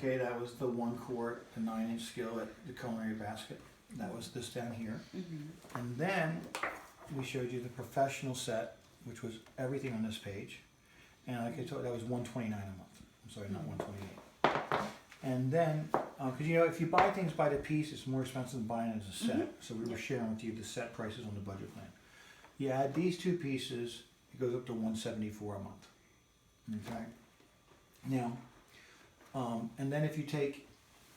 Okay, that was the 1 quart, the 9-inch skillet, the culinary basket. That was this down here. And then we showed you the professional set, which was everything on this page. And like I told you, that was $129 a month. I'm sorry, not $128. And then, because you know, if you buy things by the piece, it's more expensive than buying it as a set. So we were sharing with you the set prices on the budget plan. You add these 2 pieces, it goes up to $174 a month. Okay. Now, and then if you take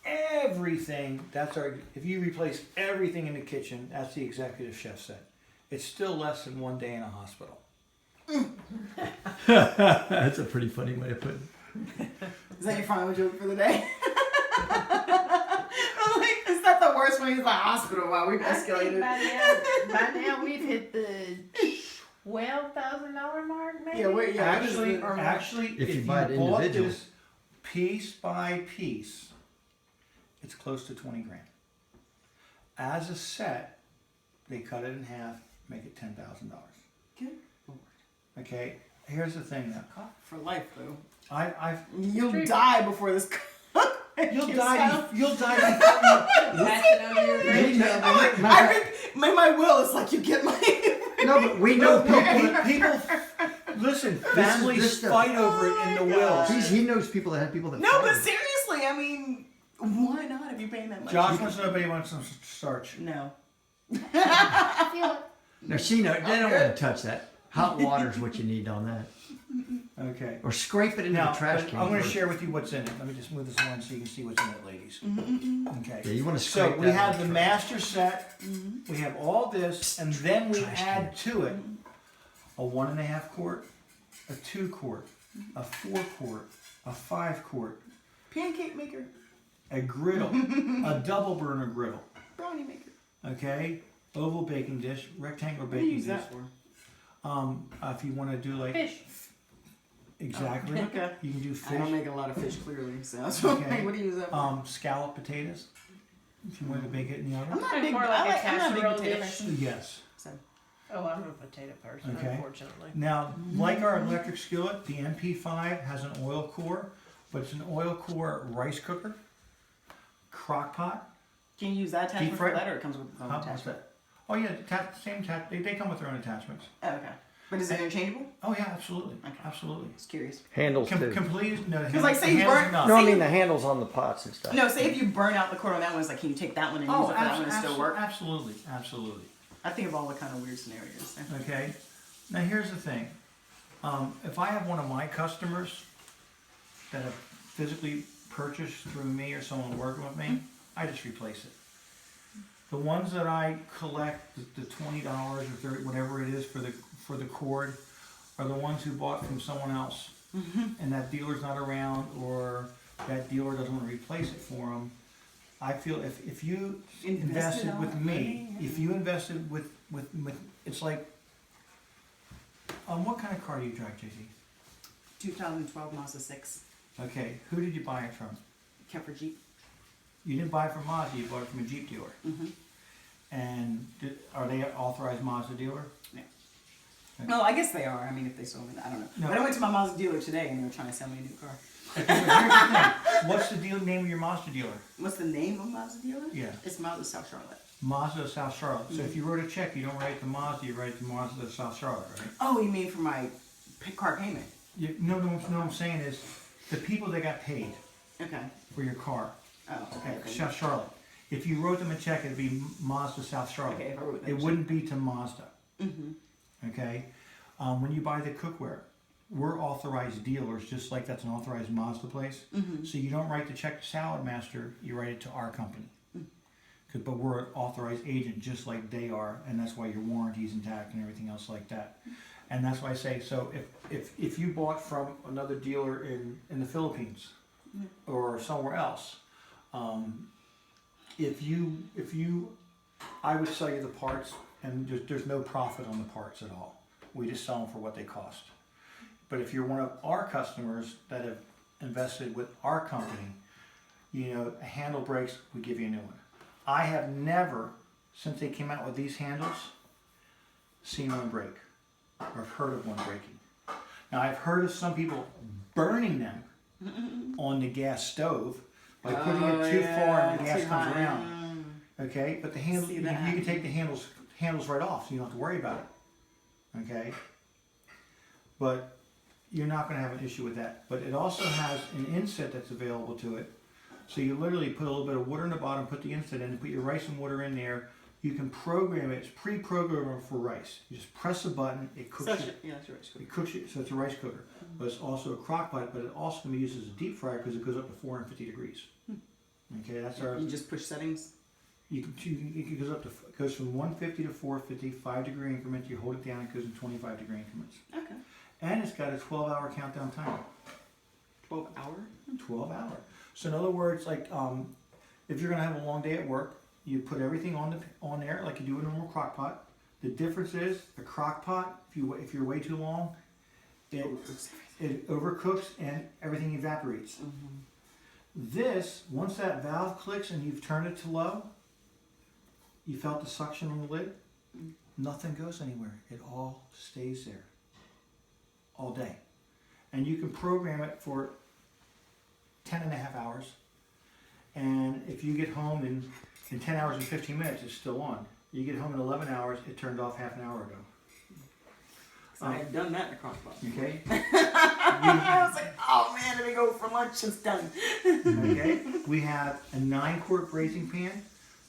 everything, if you replace everything in the kitchen, that's the executive chef set. It's still less than 1 day in a hospital. That's a pretty funny way to put it. Is that your final joke for the day? I'm like, is that the worst when he's in the hospital while we've escalated? By now we've hit the $12,000 mark, maybe. Yeah, Actually, if you buy it bought individual. this piece by piece, it's close to 20 grand. As a set, they cut it in half, make it $10,000. Good Lord. Okay, here's the thing now. For life, though. You'll die before this. You'll die before That's it over your grave. My will is like you get my. No, but we know people. Listen, families fight over it in the will. He knows people that have people that. No, fight but it. seriously, I mean, why not if you're paying that much? Josh wants nobody wants some starch. No. I feel it. No, she knows. They don't want to touch that. Hot water's what you need on that. Okay. Or scrape it into Now, the trash can. I'm going to share with you what's in it. Let me just move this along so you can see what's in it, ladies. Okay. Yeah, you want to scrape So we that have into the master set. We have all this, and then we Trash add to it a 1.5 quart, a 2 quart, a 4 quart, a 5 quart, Pancake maker, a griddle, a double burner griddle. brownie maker. Okay. Oval baking dish, rectangular What do you baking use dish. that for? If you want to do like Fish. exactly, Oh, okay. you can do I don't fish. make a lot of fish, clearly. So that's Okay. what do you use that for? Scalloped potatoes. If you want to bake it in the oven. I'm not Like big. more like I a like, I'm not a big casserole potato dish. person. Yes. So. Oh, I'm a potato person, Okay. unfortunately. Now, like our electric skillet, the MP5 has an oil core, but it's an oil core rice cooker, crock pot. Can you use that attachment Deep for fried- that, or it comes with its own What's attachment? that? Oh yeah, they come with their own attachments. Oh, okay. But is it interchangeable? Oh yeah, absolutely, Okay. absolutely. Just curious. Handles too. Complete. No, Because like, say you handles burn. are not. No, I say mean you- the handles on the pots and stuff. No, say if you burn out the cord on that one, it's like, can you take that one and use it for that one and still work? Absolutely, absolutely. I think of all the kind of weird scenarios. So. Okay. Now here's the thing. If I have one of my customers that have physically purchased through me or someone working with me, I just replace it. The ones that I collect, the $20 or $30, whatever it is for the cord, are the ones who bought from someone else, and that dealer's not around, or that dealer doesn't want to replace it for them. I feel if you invested with me, if you invested with it's like, what kind of car do you drive, JC? 2012 Mazda 6. Okay, who did you buy it from? Kept for Jeep. You didn't buy it from Mazda, you bought it from a Jeep dealer. Mm-hmm. And are they an authorized Mazda dealer? No, I guess they are. I mean, if they sold me that, I don't know. No. But I went to my Mazda dealer today and they were trying to sell me a new car. Okay, but here's the thing. What's the name of your Mazda dealer? What's the name of Mazda dealer? Yeah. It's Mazda South Charlotte. Mazda South Charlotte. So if you wrote a check, you don't write to Mazda, you write to Mazda South Charlotte, right? Oh, you mean for my car payment? No, what I'm saying is the people that got paid Okay. for your car. Oh, Okay, okay. South Charlotte. If you wrote them a check, it'd be Mazda South Charlotte. Okay, if I wrote that It check. wouldn't be to Mazda. Mm-hmm. Okay? When you buy the cookware, we're authorized dealers, just like that's an authorized Mazda place. Mm-hmm. So you don't write the check to Saladmaster, you write it to our company. But we're an authorized agent just like they are, and that's why your warranty's intact and everything else like that. And that's why I say, so if you bought from another dealer in the Philippines or somewhere else, I would sell you the parts, and there's no profit on the parts at all. We just sell them for what they cost. But if you're one of our customers that have invested with our company, a handle breaks, we give you a new one. I have never, since they came out with these handles, seen one break or heard of one breaking. Now I've heard of some people burning them on the gas stove, by putting it too far and the gas too comes high. around. Okay, but the handle, See you that. can take the handles right off, so you don't have to worry about it. Okay, but you're not going to have an issue with that. But it also has an inset that's available to it. So you literally put a little bit of water in the bottom, put the inset in, put your rice and water in there. You can program it. It's pre-programmed for rice. You just press a button, it cooks it. Yeah, it's rice cooker. It cooks it, so it's a rice cooker. But it's also a crock pot, but it also can be used as a deep fryer because it goes up to 450 degrees. Okay, that's our. You just push settings. It goes up to goes from 150 to 450, 5-degree increments. You hold it down, it goes in 25-degree increments. Okay. And it's got a 12-hour countdown timer. 12 hour? 12-hour. So in other words, like if you're gonna have a long day at work, you put everything on there like you do a normal crock pot. The difference is the crock pot, if you're way too long, it overcooks and everything evaporates. This, once that valve clicks and you've turned it to low, you felt the suction on the lid, nothing goes anywhere. It all stays there all day. And you can program it for 10.5 hours. And if you get home in 10 hours and 15 minutes, it's still on. You get home in 11 hours, it turned off half an hour ago. I had done that in a crock pot. Okay? I was like, oh man, let me go for lunch, it's done. Okay? We have a 9-quart braising pan.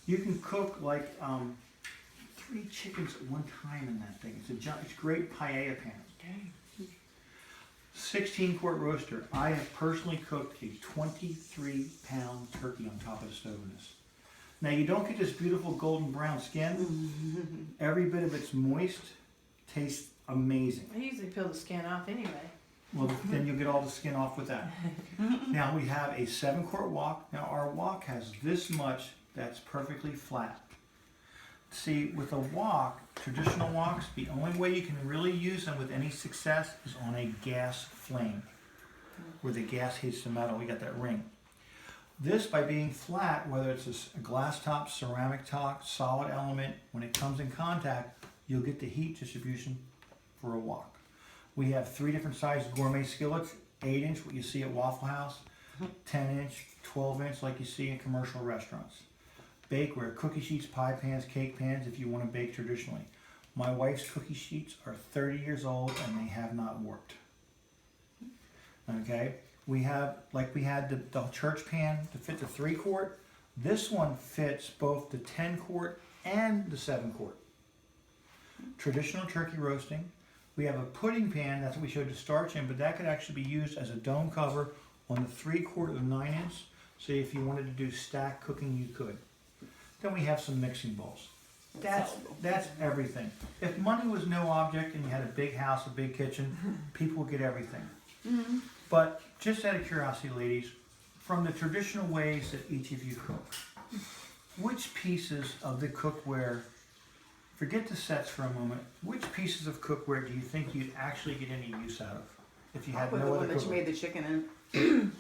You can cook like 3 chickens at one time in that thing. It's a great paella pan. Okay. 16-quart roaster. I have personally cooked a 23-pound turkey on top of the stove in this. Now you don't get this beautiful golden brown skin. Every bit of it's moist, tastes amazing. I usually peel the skin off anyway. Well, then you'll get all the skin off with that. Now we have a 7-quart wok. Now our wok has this much that's perfectly flat. See, with a wok, traditional woks, the only way you can really use them with any success is on a gas flame, where the gas heats the metal. We got that ring. This, by being flat, whether it's a glass top, ceramic top, solid element, when it comes in contact, you'll get the heat distribution for a wok. We have 3 different sized gourmet skillets, 8-inch, what you see at Waffle House, 10-inch, 12-inch, like you see in commercial restaurants. Bakeware, cookie sheets, pie pans, cake pans, if you want to bake traditionally. My wife's cookie sheets are 30 years old and they have not warped. Okay, we have, like we had the church pan to fit the 3-quart. This one fits both the 10-quart and the 7-quart. Traditional turkey roasting. We have a pudding pan, that's what we showed the starch in, but that could actually be used as a dome cover on the 3-quart or 9-inch. So if you wanted to do stack cooking, you could. Then we have some mixing bowls. That's everything. If money was no object and you had a big house, a big kitchen, people would get everything. But just out of curiosity, ladies, from the traditional ways that each of you cook, which pieces of the cookware, forget the sets for a moment, which pieces of cookware do you think you'd actually get any use out of if you had With no the other one that you cookware? made the chicken in.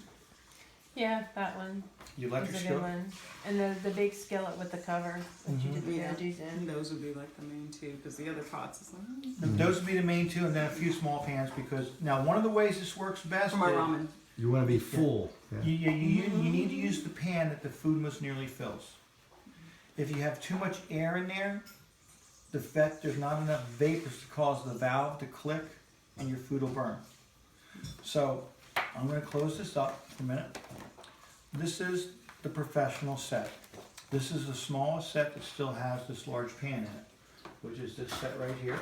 Yeah, that one You is electric a good skillet? one. And the big skillet with the cover that you did the Yeah. veggies And in. those would be like the main two, because the other pots is like, And those would be the main 2, and then a few small pans, because now one of the ways this works best for my is ramen. You want to be full. Yeah. you need to use the pan that the food most nearly fills. If you have too much air in there, there's not enough vapors to cause the valve to click and your food will burn. So I'm going to close this up for a minute. This is the professional set. This is the smallest set that still has this large pan in it, which is this set right here,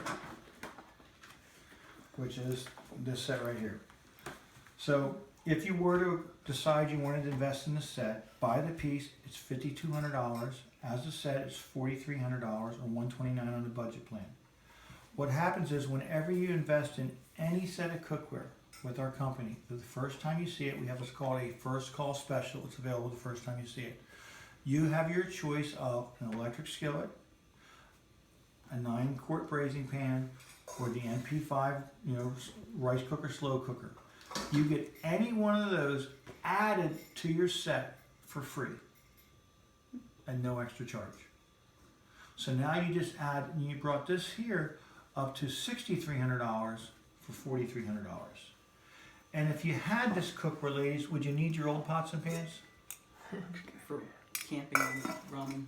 which is this set right here. So if you were to decide you wanted to invest in the set, buy the piece, it's $5,200. As a set, it's $4,300 or $129 on the budget plan. What happens is whenever you invest in any set of cookware with our company, the first time you see it, we have what's called a first call special. It's available the first time you see it. You have your choice of an electric skillet, a 9-quart braising pan, or the NP5, rice cooker, slow cooker. You get any one of those added to your set for free and no extra charge. So now you just add, you brought this here up to $6,300 for $4,300. And if you had this cookware, ladies, would you need your old pots and pans? for camping and ramen.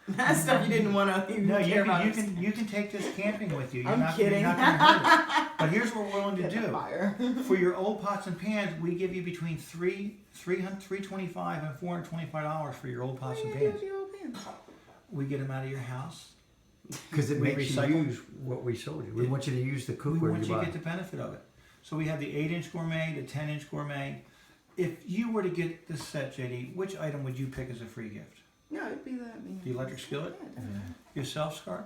That stuff you didn't want to even No, care about. you can take this camping with you. You're I'm not, kidding. You're not gonna hurt it. But here's what we're willing to Get the do. fire. For your old pots and pans, we give you between $325 and $425 for your old pots and pans. We get them out of your house. Because it We makes you recycle. use what we sold you. We want you to use the We cookware want you you to buy. get the benefit of it. So we have the 8-inch gourmet, the 10-inch gourmet. If you were to get this set, JD, which item would you pick as a free gift? No, it'd be that. The electric skillet? Yeah, definitely. Yourself, Scarlett?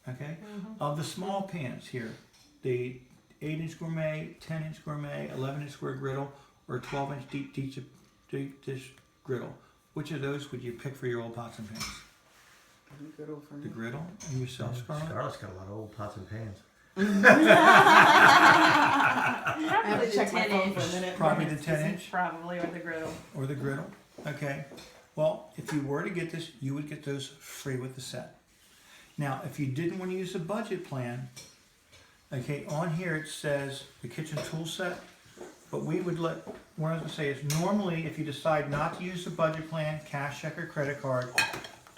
Okay. Of the small pans here, the 8-inch gourmet, 10-inch gourmet, 11-inch square griddle, or 12-inch deep dish griddle, which of those would you pick for your old pots and pans? Good old friend. The griddle and yourself, Scarlett? Scarlett's got a lot of old pots and pans. I have to check my phone for a minute. Probably the 10-inch Probably, or the griddle. or the griddle. Okay. Well, if you were to get this, you would get those free with the set. Now, if you didn't want to use the budget plan, okay, on here it says the kitchen tool set, but we would what I was going to say is normally if you decide not to use the budget plan, cash check or credit card,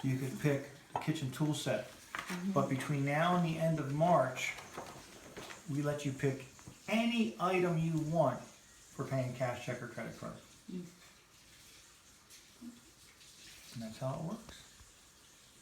you could pick the kitchen tool set. But between now and the end of March, we let you pick any item you want for paying cash check or credit card. And that's how it works.